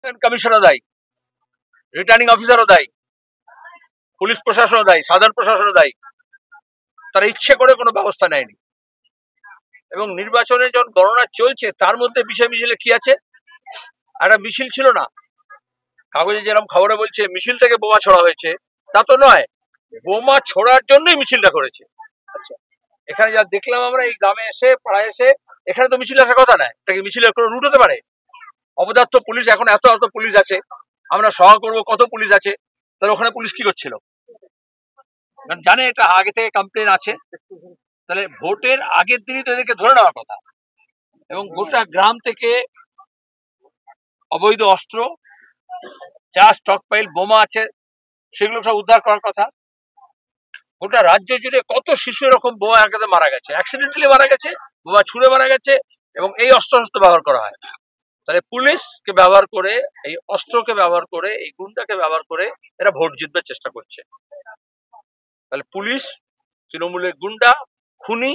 Assistant commissioner দায়ী, returning অফিসারও দায়ী, police প্রশাসনও দায়ী, সাধারণ প্রশাসনও দায়ী। তারা ইচ্ছে করে কোনো ব্যবস্থা নেয়নি। এবং নির্বাচনে যখন গণনা চলছে তার মধ্যে বিষয় মিছিলে কি আছে? একটা মিছিল ছিল না, কাগজে যেরকম খবরে বলছে মিছিল থেকে বোমা ছোড়া হয়েছে, তা তো নয়, বোমা ছোড়ার জন্যই মিছিলটা করেছে। আচ্ছা, এখানে যা দেখলাম আমরা এই গ্রামে এসে পাড়ায় এসে, এখানে তো মিছিল আসার কথা নয়, এটা কি মিছিলের কোনো রুট হতে পারে? অপদার্থ পুলিশ, এখন এত এত পুলিশ আছে, আমরা সভা করবো কত পুলিশ আছে, তাহলে ওখানে পুলিশ কি করছিল? জানে এটা আগে থেকে কমপ্লেন আছে, তাহলে ভোটের আগের দিনই তো এদেরকে ধরে নেওয়ার কথা। এবং গোটা গ্রাম থেকে অবৈধ অস্ত্র, যা স্টক পাইল বোমা আছে, সেগুলো সব উদ্ধার করার কথা। গোটা রাজ্য জুড়ে কত শিশু এরকম বোমা আঘাতে মারা গেছে, অ্যাক্সিডেন্টালি মারা গেছে, বোমা ছুড়ে মারা গেছে, এবং এই অস্ত্র ব্যবহার করা হয়। তাহলে পুলিশকে ব্যবহার করে, এই অস্ত্রকে ব্যবহার করে, এই গুন্ডাকে ব্যবহার করে এরা ভোট জিতবার চেষ্টা করছে। তাহলে পুলিশ, তৃণমূলের গুন্ডা, খুনি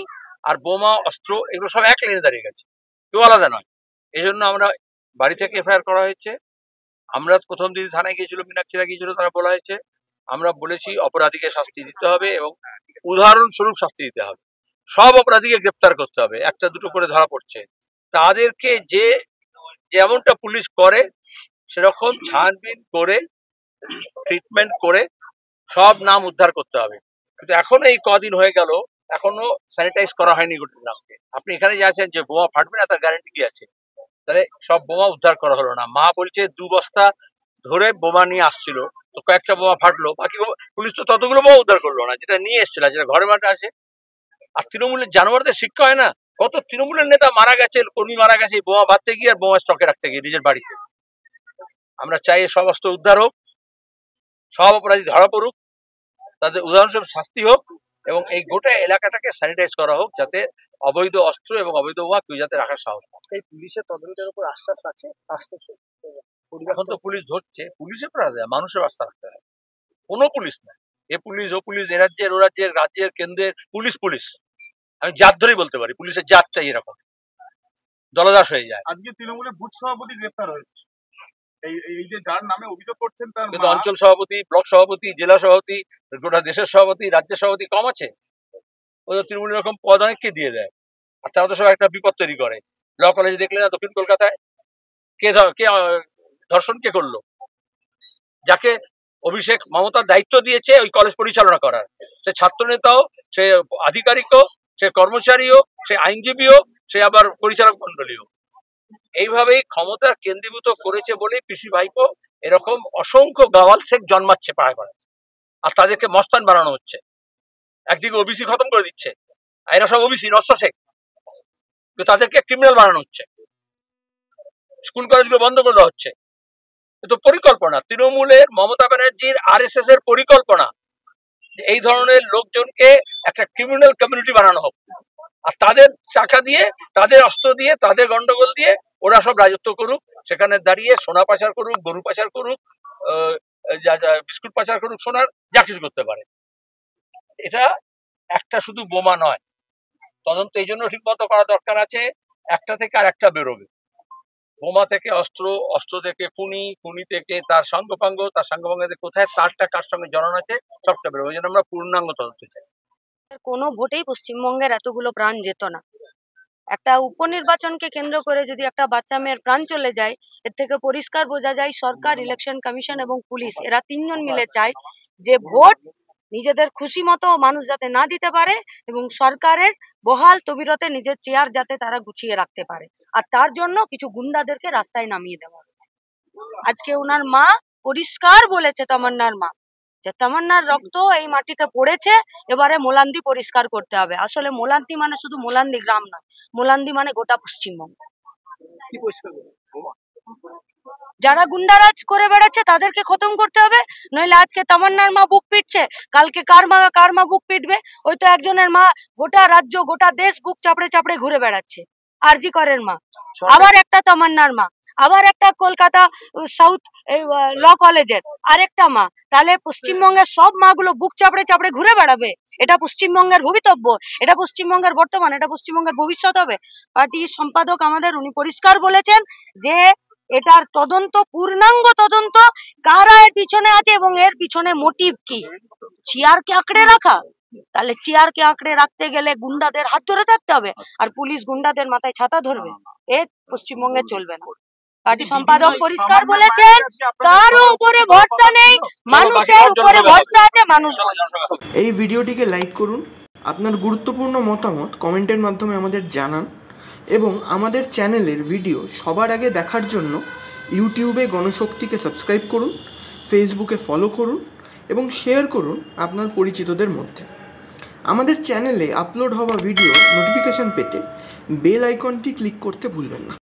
আর বোমা অস্ত্র এগুলো সব এক লাইনে দাঁড়িয়ে গেছে, কেউ আলাদা নয়। এই জন্য আমরা বাড়ি থেকে এফআইআর করা হয়েছে। আমরা প্রথম দিন থানায় গিয়েছিল, মীনাক্ষীরা গিয়েছিল, তারা বলা হয়েছে, আমরা বলেছি অপরাধীকে শাস্তি দিতে হবে এবং উদাহরণস্বরূপ শাস্তি দিতে হবে। সব অপরাধীকে গ্রেপ্তার করতে হবে, একটা দুটো করে ধরা পড়ছে, তাদেরকে যে যেমনটা পুলিশ করে সেরকম ছানবিন করে ট্রিটমেন্ট করে সব নাম উদ্ধার করতে হবে। কিন্তু এখনো এই কদিন হয়ে গেল, এখনো স্যানিটাইজ করা হয়নি গোটা গ্রামকে। আপনি এখানে যে আছেন যে বোমা ফাটবে না তার গ্যারান্টি কি আছে? তাহলে সব বোমা উদ্ধার করা হলো না। মা বলছে 2 বস্তা ধরে বোমা নিয়ে আসছিল, তো কয়েকটা বোমা ফাটলো, বাকি পুলিশ তো ততগুলো বোমা উদ্ধার করলো না যেটা নিয়ে এসেছিল, যেটা ঘরে মাঠে আছে। আর তৃণমূলের জানোয়ারদের শিক্ষা হয় না? কত তৃণমূলের নেতা মারা গেছে, কর্মী মারা গেছে বোমা বাঁধতে গিয়ে আর বোমা স্টকে রাখতে গিয়ে নিজের বাড়িতে। আমরা চাই সব অস্ত্র উদ্ধার হোক, সব অপরাধী ধরা পড়ুক, তাদের উদাহরণস্বরূপ শাস্তি হোক, এবং এই গোটা এলাকাটাকে স্যানিটাইজ করা হোক, যাতে অবৈধ অস্ত্র এবং অবৈধ বোমা কেউ যাতে রাখার সাহস পায়। এই পুলিশের তদন্তের উপর আশ্বাস আছে? এখন তো পুলিশ ধরছে, পুলিশের পর মানুষের আস্থা রাখতে হবে। কোনো পুলিশ না, এ পুলিশ ও পুলিশ, এ রাজ্যের ও রাজ্যের, রাজ্যের কেন্দ্রের পুলিশ পুলিশ, আমি জাত ধরেই বলতে পারি, পুলিশের জাতটাই এরকম দলদাস হয়ে যায়। আজকে তৃণমূলের বুথ সভাপতি গ্রেপ্তার হয়েছে, এই যে যার নামে অভিযোগ করছেন তার কিন্তু অঞ্চল সভাপতি, ব্লক সভাপতি, জেলা সভাপতি, গোটা দেশের সভাপতি, রাজ্যের সভাপতি কম আছে? ওদের তৃণমূল এরকম পদ অনেককে দিয়ে দেয়, আর তারা তো সব একটা বিপদ তৈরি করে। ল কলেজে দেখলে না দক্ষিণ কলকাতায় কে ধর্ষণ কে করলো? যাকে অভিষেক মমতার দায়িত্ব দিয়েছে ওই কলেজ পরিচালনা করার, সে ছাত্র নেতাও, সে আধিকারিক হোক, সে কর্মচারী হোক, সে আইনজীবী হোক, সে আবার পরিচালক মন্ডলী হোক, এইভাবেই ক্ষমতা কেন্দ্রীভূত করেছে বলেই পিসি ভাইপো এরকম অসংখ্য গাওয়াল শেখ জন্মাচ্ছে পাড়ায় পাড়ায়, আর তাদেরকে মস্তান বানানো হচ্ছে। একদিকে ওবিসি খতম করে দিচ্ছে, এরা সব ওবিসি নষ্ট শেখ, তাদেরকে ক্রিমিনাল বানানো হচ্ছে, স্কুল কলেজগুলো বন্ধ করে দেওয়া হচ্ছে। কিন্তু পরিকল্পনা, তৃণমূলের মমতা ব্যানার্জির RSS এর পরিকল্পনা, এই ধরনের লোকজনকে একটা ক্রিমিনাল কমিউনিটি বানানো হোক, আর তাদের টাকা দিয়ে, তাদের অস্ত্র দিয়ে, তাদের গন্ডগোল দিয়ে ওরা সব রাজত্ব করুক, সেখানে দাঁড়িয়ে সোনা পাচার করুক, গরু পাচার করুক, বিস্কুট পাচার করুক, সোনার যা কিছু করতে পারে। এটা একটা শুধু বোমা নয়, তদন্ত এই জন্য ঠিক মতো করা দরকার আছে, একটা থেকে আর একটা বেরোবে, বোমা থেকে অস্ত্র, অস্ত্র থেকে খুনি, খুনি থেকে তার সঙ্গপাঙ্গ, তার সঙ্গপাঙ্গে কোথায় তারটা কার সঙ্গে জড়ানো আছে, সবটা বেরোবে। ওই জন্য আমরা পূর্ণাঙ্গ তদন্ত চাই। কোনো ভোটেই পশ্চিমবঙ্গের এতগুলো প্রাণ যেত না। একটা উপনির্বাচনকে কেন্দ্র করে যদি একটা বাচ্চা মেয়ের প্রাণ চলে যায়, এর থেকে পরিষ্কার বোঝা যায় সরকার, ইলেকশন কমিশন এবং পুলিশ এরা তিনজন মিলে চায় যে ভোট নিজেদের খুশি মতো মানুষ যাতে না দিতে পারে, এবং সরকারের বহাল তবিরতে নিজের চেয়ার যাতে তারা গুছিয়ে রাখতে পারে, আর তার জন্য কিছু গুন্ডাদেরকে রাস্তায় নামিয়ে দেওয়া হয়েছে। আজকে ওনার মা পরিষ্কার বলেছে, তামান্নার মা, যে তামান্নার রক্ত এই মাটিতে পড়েছে, এবারে মোলান্দি পরিষ্কার করতে হবে। আসলে মোলান্দি মানে শুধু মোলান্দি গ্রাম নয়, মোলান্দি মানে গোটা পশ্চিমবঙ্গ। যারা গুন্ডারাজ করে বেড়াচ্ছে তাদেরকে খতম করতে হবে, নইলে আজকে তামান্নার মা বুক পিটছে, কালকে কার মা বুক পিটবে? ওই তো একজনের মা গোটা রাজ্য, গোটা দেশ বুক চাপড়ে চাপড়ে ঘুরে বেড়াচ্ছে, আরজি করের মা, আবার একটা তামান্নার মা, আবার একটা কলকাতা সাউথ ল কলেজের আরেকটা মা। তাহলে পশ্চিমবঙ্গের সব মাগুলো বুক চাপড়ে চাপড়ে ঘুরে বেড়াবে? এটা পশ্চিমবঙ্গের ভবিতব্য, এটা পশ্চিমবঙ্গের বর্তমান, এটা পশ্চিমবঙ্গের ভবিষ্যৎ হবে? পার্টির সম্পাদক আমাদের, উনি পরিষ্কার বলেছেন যে এটার তদন্ত, পূর্ণাঙ্গ তদন্ত, কারা এর পিছনে আছে এবং এর পিছনে মোটিভ কি। চেয়ারকে আঁকড়ে রাখা, তাহলে চেয়ারকে আঁকড়ে রাখতে গেলে গুন্ডাদের হাত ধরে থাকতে হবে, আর পুলিশ গুন্ডাদের মাথায় ছাতা ধরবে, এ পশ্চিমবঙ্গে চলবে না। পার্টি সম্পাদক পরিষ্কার বলেছেন, কারো উপরে ভরসা নেই, মানুষের উপরে ভরসা আছে, মানুষ। এই ভিডিওটিকে লাইক করুন, আপনার গুরুত্বপূর্ণ মতামত কমেন্টের মাধ্যমে আমাদের জানান এবং আমাদের চ্যানেলের ভিডিও সবার আগে দেখার জন্য ইউটিউবে গণশক্তিকে সাবস্ক্রাইব করুন, ফেসবুকে ফলো করুন এবং শেয়ার করুন আপনার পরিচিতদের মধ্যে। আমাদের চ্যানেলে আপলোড হওয়া ভিডিও নোটিফিকেশন পেতে বেল আইকনটি ক্লিক করতে ভুলবেন না।